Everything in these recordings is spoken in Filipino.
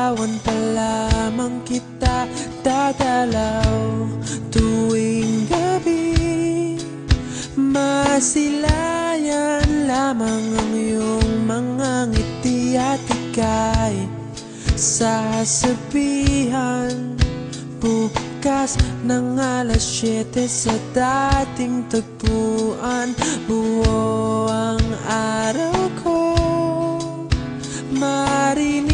Nililigawan pa lamang kita dadalaw tuwing gabi. Masilayan lamang ang iyong mga ngiti at ika'y sasabihan bukas ng alas 7 sa dating tagpuan. Buo ang araw ko, marinig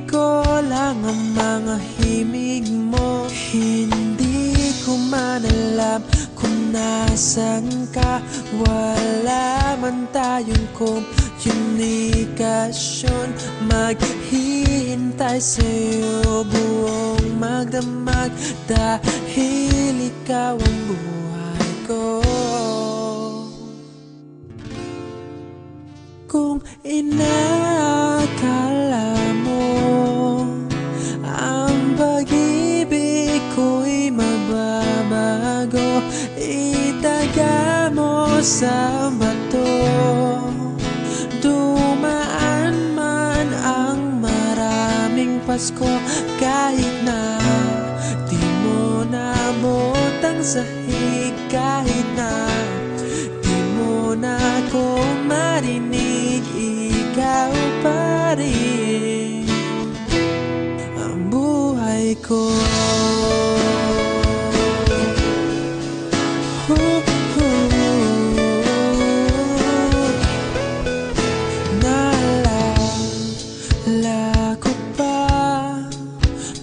ko lang ang mga himig mo. Hindi ko man alam kung nasan ka, wala man tayong komunikasyon. Maghihintay sa'yo buong magdamag dahil ikaw ang buhay ko. Kung inakala mo ang pag-ibig ko'y mababago, itaga mo sa bato. Dumaan man ang maraming Pasko, kahit na di mo nabotang sahig, kahit na di mo na ako marinig, ikaw pa rin ang buhay ko. Naalala ko pa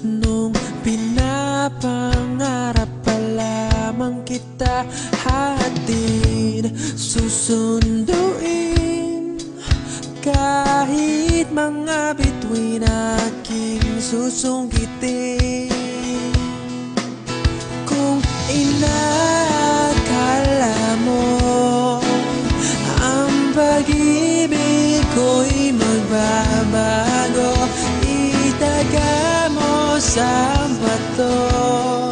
nung pinapangarap pa lamang kita, hatid susunduin kahit mga bituin aking susungkitin. Kung inakala mo ang pag-ibig ko'y magbabago, itaga mo sa bato.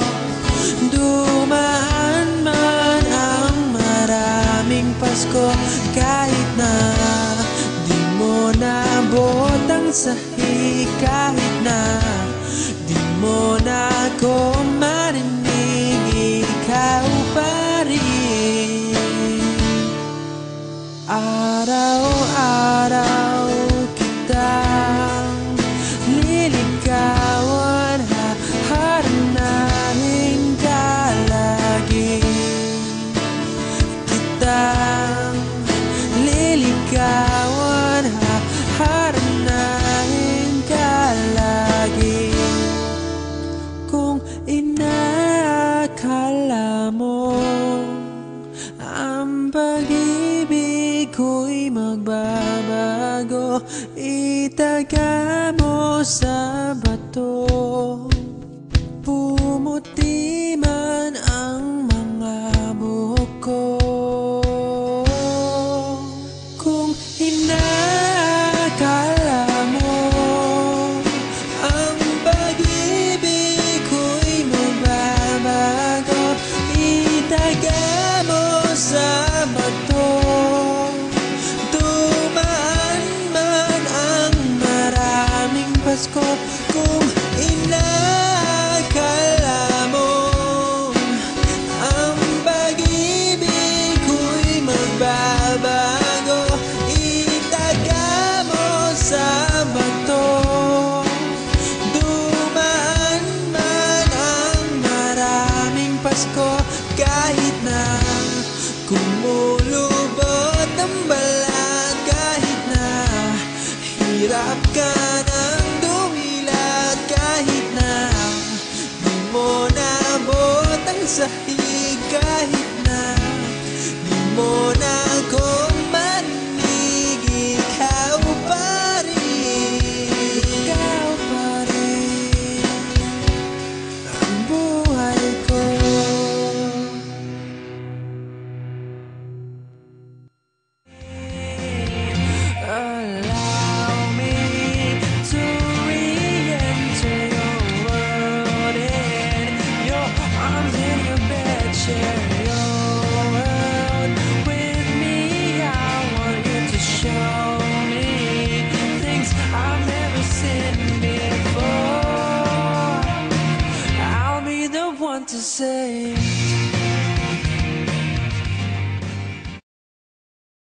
Dumaan man ang maraming Pasko, kahit na di mo nabotang sahig, kahit na di mo na ako marinig, ikaw pa rin. Araw-araw kitang liligawan, haharanahin ka lagi. Kitang liligawan, haharanahin ka lagi. Kung inakala mo ang pag-ibig ko'y magbabago, itaga mo sa bato. Pumuti man ang mga buhok ko. Kung inakala mo ang pag-ibig ko'y magbabago, itaga mo sa bato. Dumaan man ang maraming Pasko, kung inakala mo ang pag-ibig ko'y magbabago, itaga mo sa bato. Dumaan man ang maraming Pasko, kahit na kumulubot ang balat, kahit na hirap ka ng dumilat, say